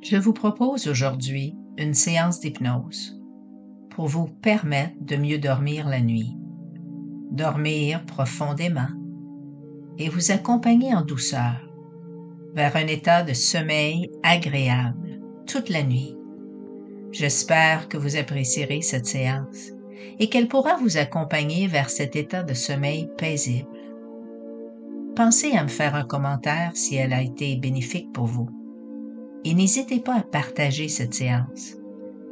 Je vous propose aujourd'hui une séance d'hypnose pour vous permettre de mieux dormir la nuit, dormir profondément et vous accompagner en douceur vers un état de sommeil agréable toute la nuit. J'espère que vous apprécierez cette séance et qu'elle pourra vous accompagner vers cet état de sommeil paisible. Pensez à me faire un commentaire si elle a été bénéfique pour vous. Et n'hésitez pas à partager cette séance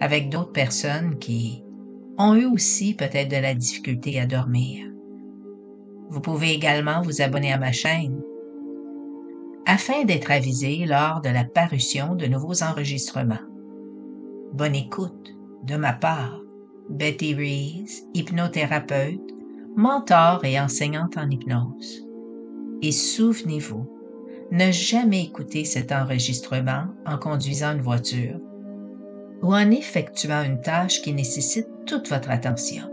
avec d'autres personnes qui ont eux aussi peut-être de la difficulté à dormir. Vous pouvez également vous abonner à ma chaîne afin d'être avisé lors de la parution de nouveaux enregistrements. Bonne écoute de ma part, Betty Rees, hypnothérapeute, mentor et enseignante en hypnose. Et souvenez-vous, ne jamais écouter cet enregistrement en conduisant une voiture ou en effectuant une tâche qui nécessite toute votre attention.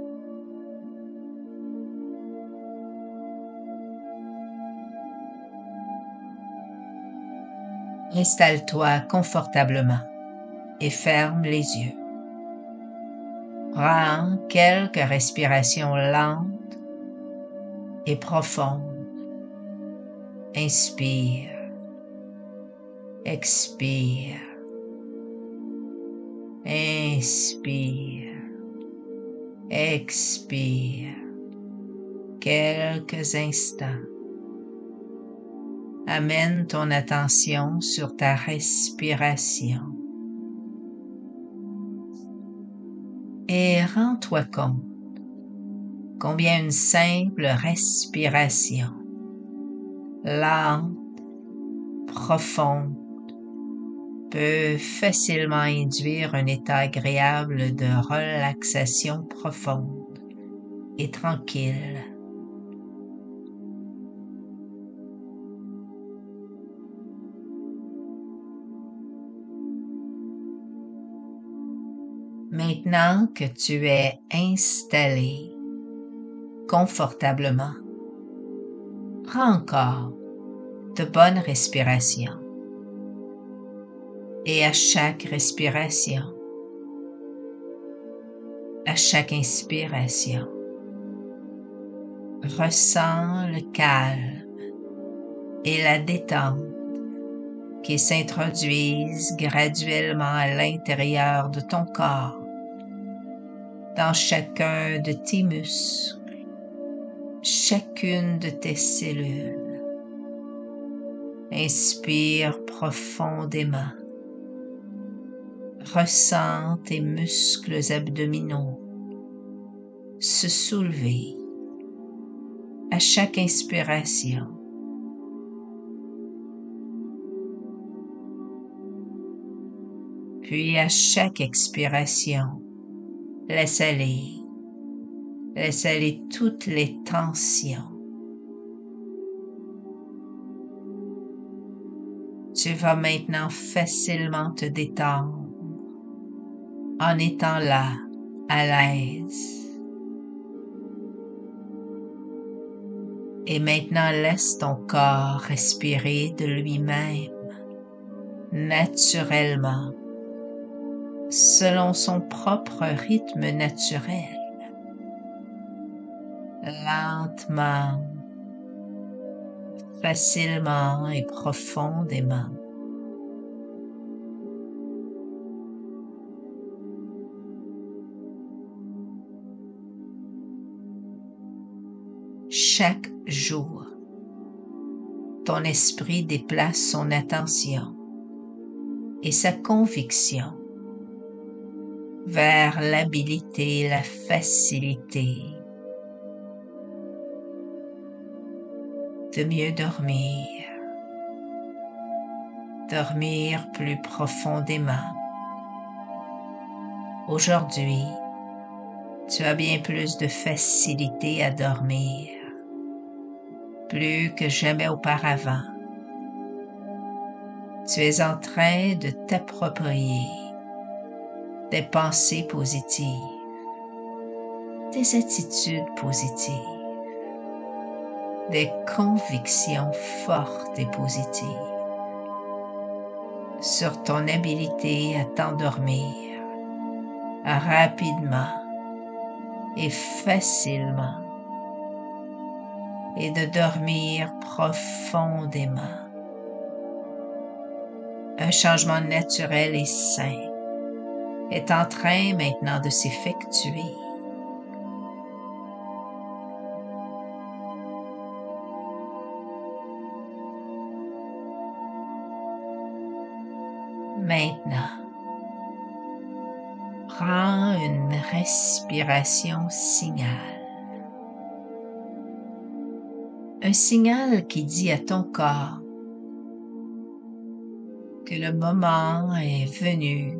Installe-toi confortablement et ferme les yeux. Prends quelques respirations lentes et profondes. Inspire, expire, inspire, expire. Quelques instants. Amène ton attention sur ta respiration et rends-toi compte combien une simple respiration lente, profonde, peut facilement induire un état agréable de relaxation profonde et tranquille. Maintenant que tu es installé confortablement, prends encore de bonnes respirations et à chaque respiration, à chaque inspiration, ressens le calme et la détente qui s'introduisent graduellement à l'intérieur de ton corps, dans chacun de tes muscles, chacune de tes cellules. Inspire profondément. Ressens tes muscles abdominaux se soulever à chaque inspiration. Puis à chaque expiration, laisse aller toutes les tensions. Tu vas maintenant facilement te détendre en étant là, à l'aise. Et maintenant laisse ton corps respirer de lui-même, naturellement, selon son propre rythme naturel. Lentement, facilement et profondément. Chaque jour, ton esprit déplace son attention et sa conviction vers l'habilité, la facilité de mieux dormir, dormir plus profondément. Aujourd'hui, tu as bien plus de facilité à dormir, plus que jamais auparavant. Tu es en train de t'approprier des pensées positives, des attitudes positives, des convictions fortes et positives. sur ton habilité à t'endormir rapidement et facilement et de dormir profondément. Un changement naturel et sain est en train maintenant de s'effectuer. Maintenant, prends une respiration signal. Un signal qui dit à ton corps que le moment est venu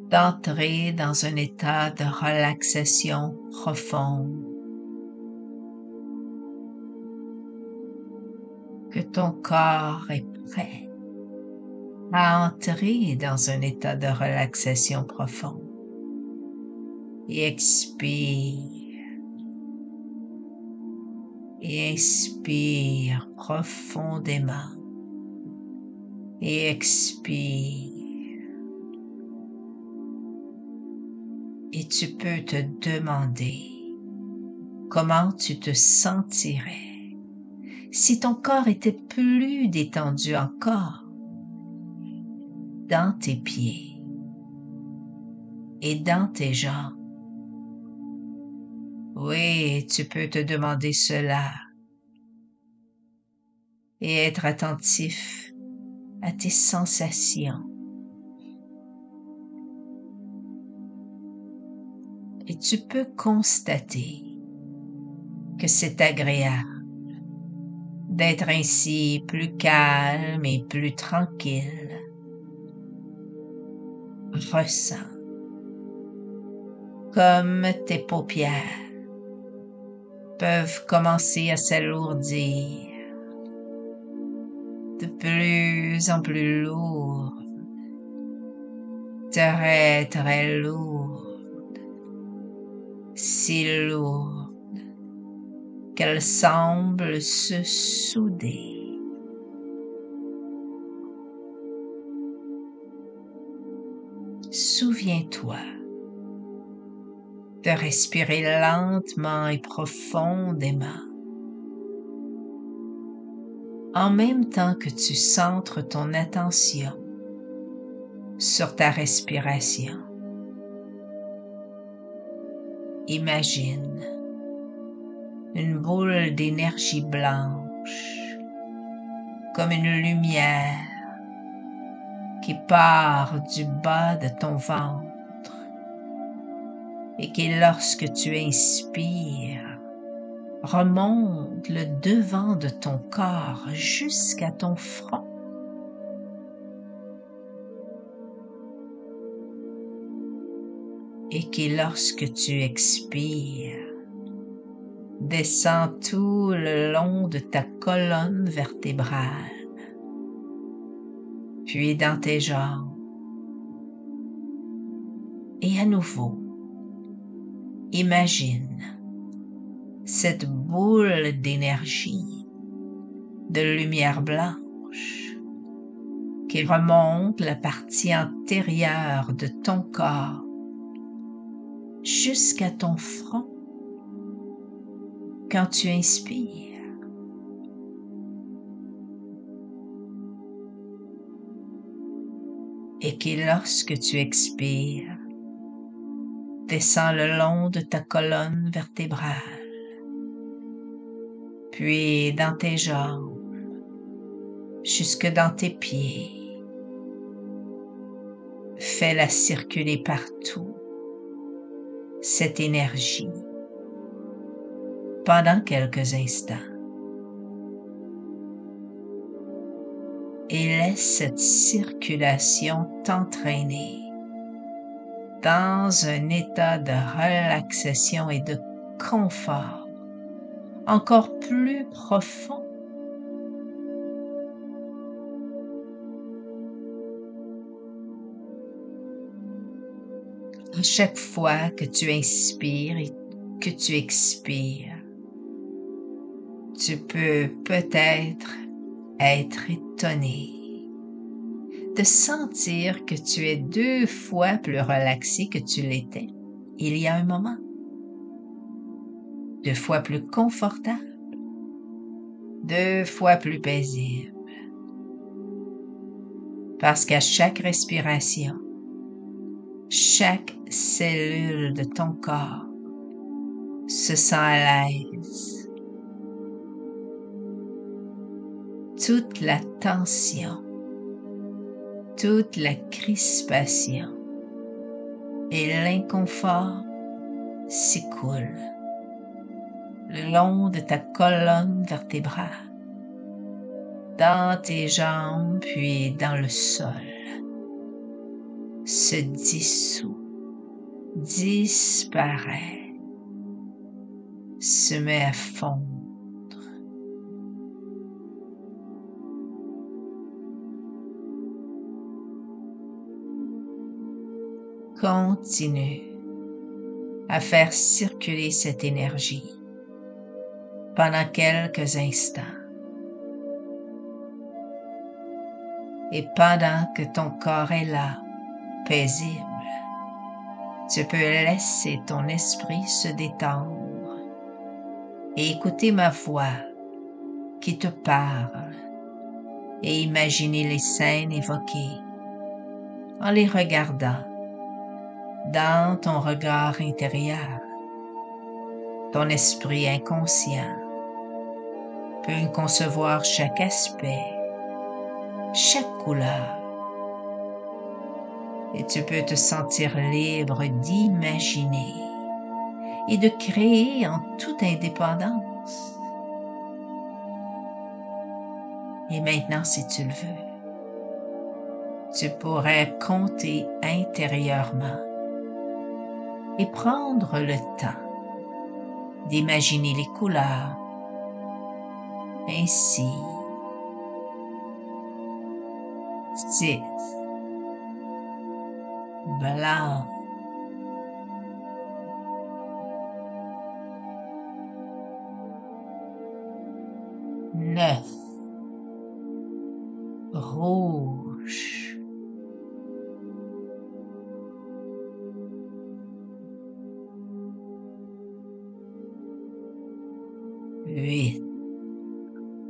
d'entrer dans un état de relaxation profonde, que ton corps est prêt à entrer dans un état de relaxation profonde. Et expire. Et inspire profondément. Et expire. Et tu peux te demander comment tu te sentirais si ton corps était plus détendu encore dans tes pieds et dans tes jambes. Oui, tu peux te demander cela et être attentif à tes sensations. Et tu peux constater que c'est agréable d'être ainsi plus calme et plus tranquille. Ressens comme tes paupières peuvent commencer à s'alourdir de plus en plus lourdes, très très lourdes, si lourdes qu'elles semblent se souder. Souviens-toi de respirer lentement et profondément, en même temps que tu centres ton attention sur ta respiration. Imagine une boule d'énergie blanche, comme une lumière qui part du bas de ton ventre et qui, lorsque tu inspires, remonte le devant de ton corps jusqu'à ton front. Et qui, lorsque tu expires, descend tout le long de ta colonne vertébrale, puis dans tes jambes. Et à nouveau, imagine cette boule d'énergie, de lumière blanche qui remonte la partie antérieure de ton corps jusqu'à ton front quand tu inspires. Et qui, lorsque tu expires, descend le long de ta colonne vertébrale, puis dans tes jambes, jusque dans tes pieds. Fais-la circuler partout, cette énergie, pendant quelques instants. Et laisse cette circulation t'entraîner dans un état de relaxation et de confort encore plus profond. À chaque fois que tu inspires et que tu expires, tu peux peut-être être étonné de sentir que tu es 2 fois plus relaxé que tu l'étais il y a un moment, 2 fois plus confortable, 2 fois plus paisible. Parce qu'à chaque respiration, chaque cellule de ton corps se sent à l'aise. Toute la tension, toute la crispation et l'inconfort s'écoulent le long de ta colonne vertébrale, dans tes jambes puis dans le sol, se dissout, disparaît, se met à fondre. Continue à faire circuler cette énergie pendant quelques instants. Et pendant que ton corps est là, paisible, tu peux laisser ton esprit se détendre et écouter ma voix qui te parle et imaginer les scènes évoquées en les regardant dans ton regard intérieur. Ton esprit inconscient peut concevoir chaque aspect, chaque couleur, et tu peux te sentir libre d'imaginer et de créer en toute indépendance. Et maintenant, si tu le veux, tu pourrais compter intérieurement et prendre le temps d'imaginer les couleurs ainsi 6 blanc, 9 rouge, 8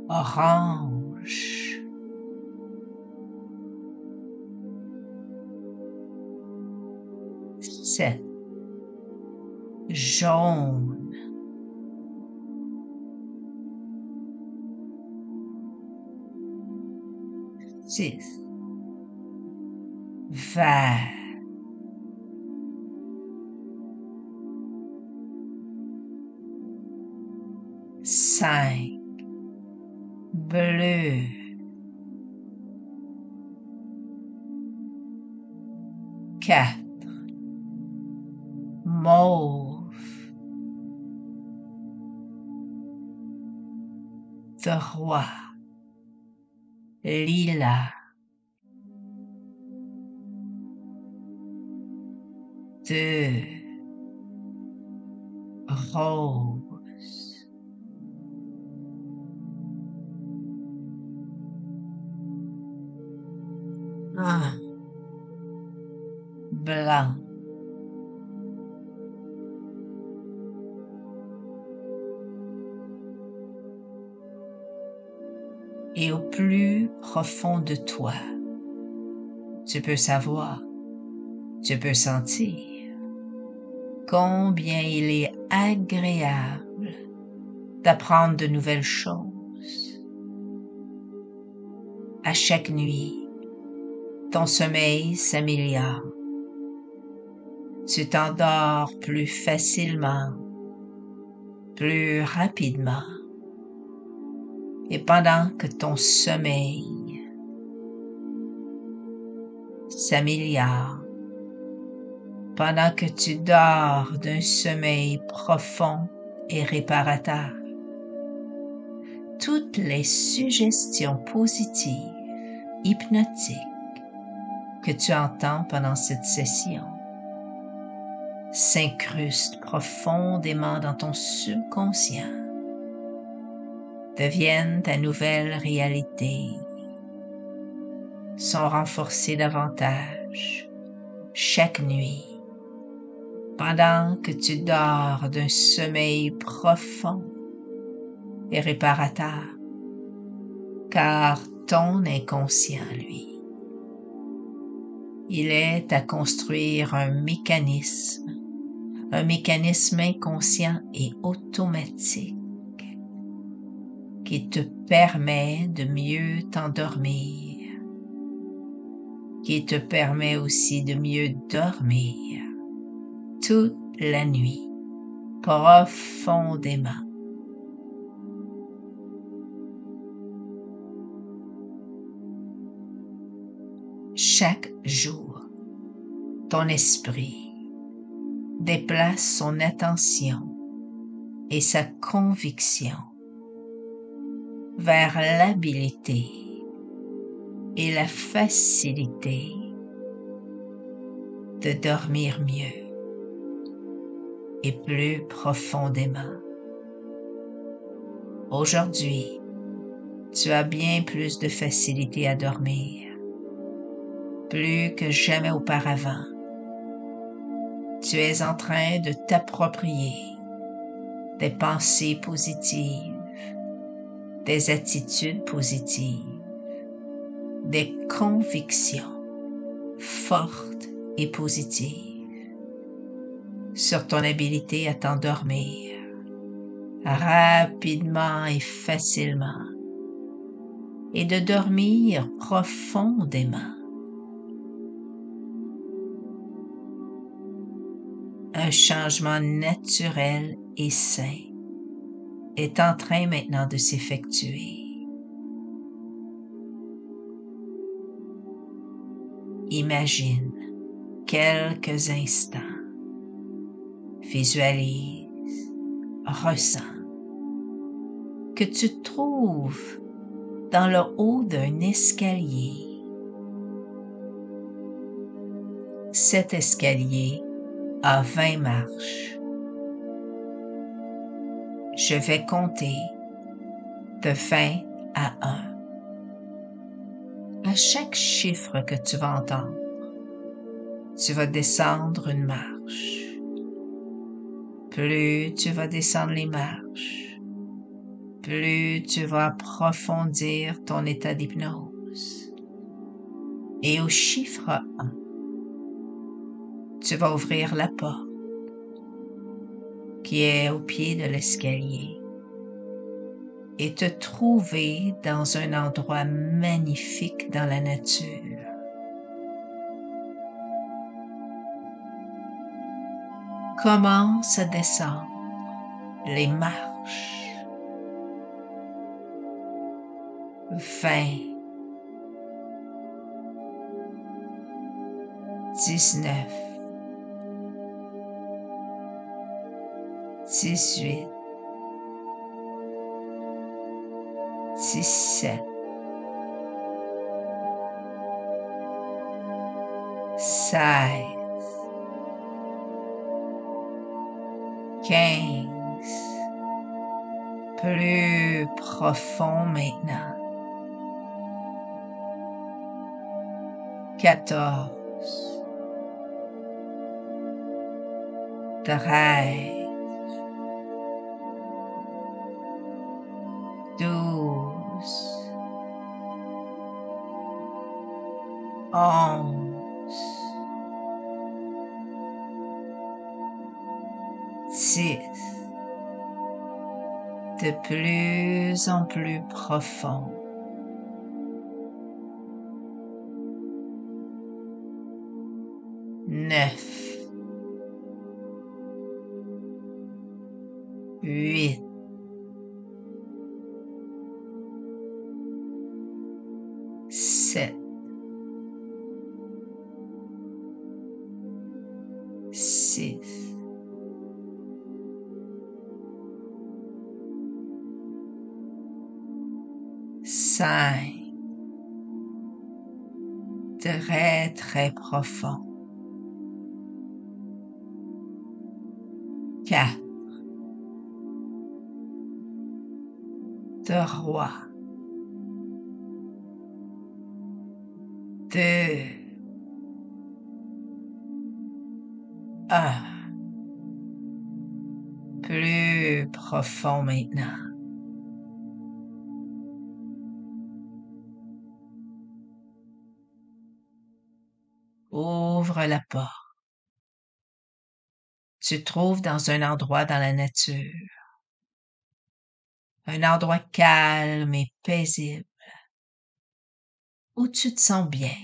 orange, 7 jaune, 6 vert, 5 bleu, 4 mauve, 3 lilas, 2 rose, 1 blanc. Et au plus profond de toi, tu peux savoir, tu peux sentir combien il est agréable d'apprendre de nouvelles choses. À chaque nuit, ton sommeil s'améliore. Tu t'endors plus facilement, plus rapidement. Et pendant que ton sommeil s'améliore, pendant que tu dors d'un sommeil profond et réparateur, toutes les suggestions positives, hypnotiques que tu entends pendant cette session s'incrustent profondément dans ton subconscient, deviennent ta nouvelle réalité sont renforcés davantage chaque nuit pendant que tu dors d'un sommeil profond et réparateur, car ton inconscient, lui, il est à construire un mécanisme inconscient et automatique qui te permet de mieux t'endormir, qui te permet aussi de mieux dormir toute la nuit, profondément. Chaque jour, ton esprit déplace son attention et sa conviction vers l'habilité et la facilité de dormir mieux et plus profondément. Aujourd'hui, tu as bien plus de facilité à dormir, plus que jamais auparavant. Tu es en train de t'approprier des pensées positives, des attitudes positives, des convictions fortes et positives sur ton habilité à t'endormir rapidement et facilement et de dormir profondément. Un changement naturel et sain est en train maintenant de s'effectuer. Imagine quelques instants, visualise, ressens que tu te trouves dans le haut d'un escalier. Cet escalier a 20 marches. Je vais compter de 20 à 1. À chaque chiffre que tu vas entendre, tu vas descendre une marche. Plus tu vas descendre les marches, plus tu vas approfondir ton état d'hypnose. Et au chiffre 1, tu vas ouvrir la porte qui est au pied de l'escalier et te trouver dans un endroit magnifique dans la nature. Commence à descendre les marches. 20, 19, 18, 17, 16, 15, plus profond maintenant. 14, 13, 12, 11, 10, de plus en plus profond. 9, 8, 7, 6, 5, très très profond. 4, 3, 2, 1. Plus profond maintenant. Ouvre la porte. Tu te trouves dans un endroit dans la nature, un endroit calme et paisible, où tu te sens bien,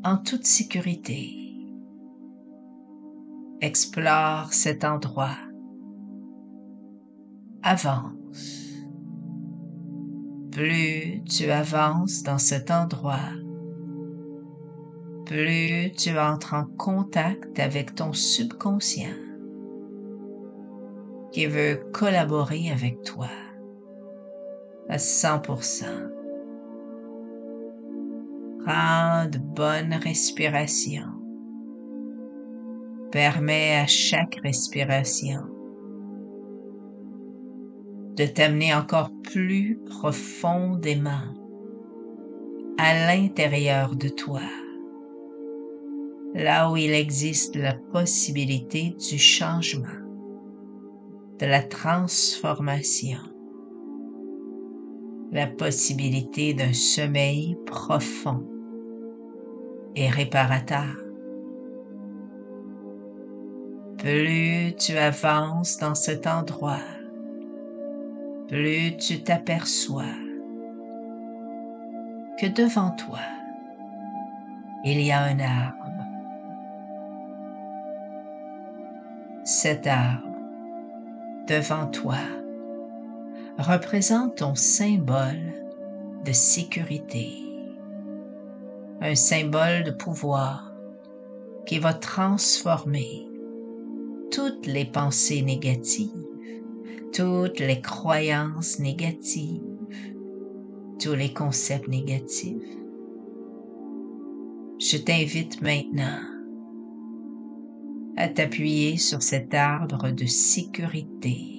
en toute sécurité. Explore cet endroit. Avance. Plus tu avances dans cet endroit, plus tu entres en contact avec ton subconscient qui veut collaborer avec toi à 100%. Prends de bonnes respirations. Permets à chaque respiration de t'amener encore plus profondément à l'intérieur de toi, là où il existe la possibilité du changement, de la transformation, la possibilité d'un sommeil profond et réparateur. Plus tu avances dans cet endroit, plus tu t'aperçois que devant toi, il y a un arbre. Cet arbre, devant toi, représente ton symbole de sécurité, un symbole de pouvoir qui va transformer toutes les pensées négatives, toutes les croyances négatives, tous les concepts négatifs. Je t'invite maintenant à t'appuyer sur cet arbre de sécurité.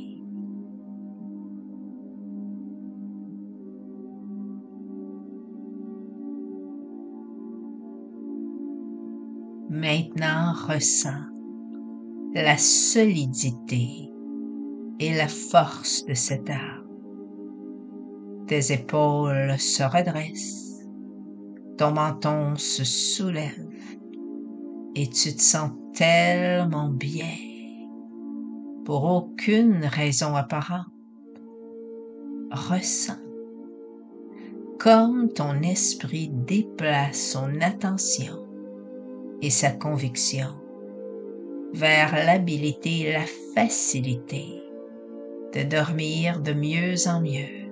Maintenant, ressens la solidité et la force de cet arbre. Tes épaules se redressent, ton menton se soulève et tu te sens tellement bien pour aucune raison apparente. Ressens comme ton esprit déplace son attention et sa conviction vers l'habilité et la facilité de dormir de mieux en mieux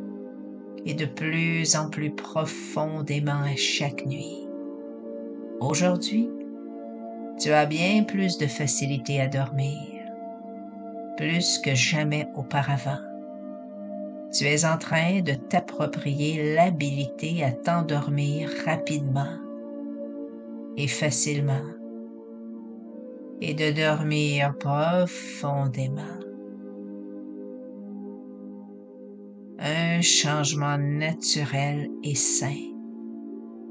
et de plus en plus profondément à chaque nuit. Aujourd'hui, tu as bien plus de facilité à dormir, plus que jamais auparavant. Tu es en train de t'approprier l'habilité à t'endormir rapidement et facilement et de dormir profondément. Un changement naturel et sain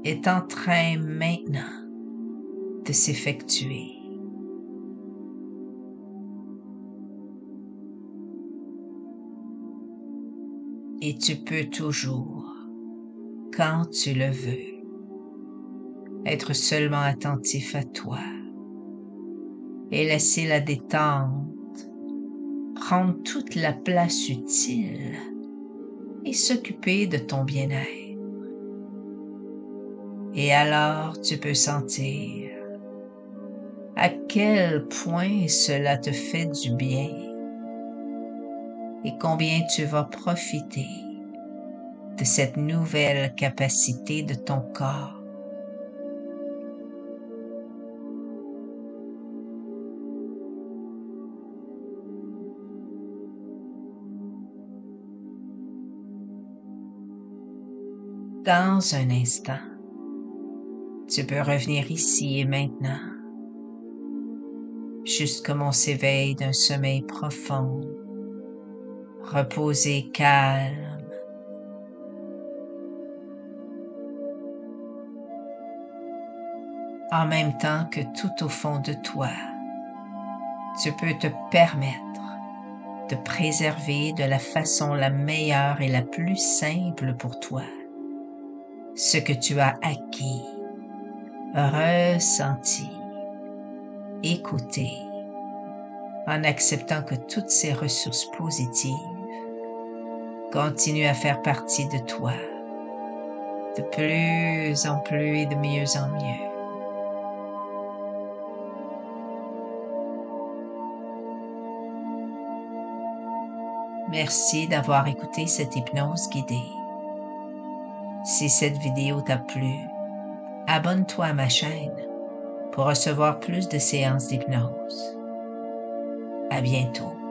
est en train maintenant de s'effectuer. Et tu peux toujours, quand tu le veux, être seulement attentif à toi et laisser la détente prendre toute la place utile et s'occuper de ton bien-être. Et alors tu peux sentir à quel point cela te fait du bien et combien tu vas profiter de cette nouvelle capacité de ton corps. Dans un instant, tu peux revenir ici et maintenant, juste comme on s'éveille d'un sommeil profond, reposé, calme. en même temps que tout au fond de toi, tu peux te permettre de préserver de la façon la meilleure et la plus simple pour toi ce que tu as acquis, ressenti, écouté, en acceptant que toutes ces ressources positives continuent à faire partie de toi de plus en plus et de mieux en mieux. Merci d'avoir écouté cette hypnose guidée. Si cette vidéo t'a plu, abonne-toi à ma chaîne pour recevoir plus de séances d'hypnose. À bientôt.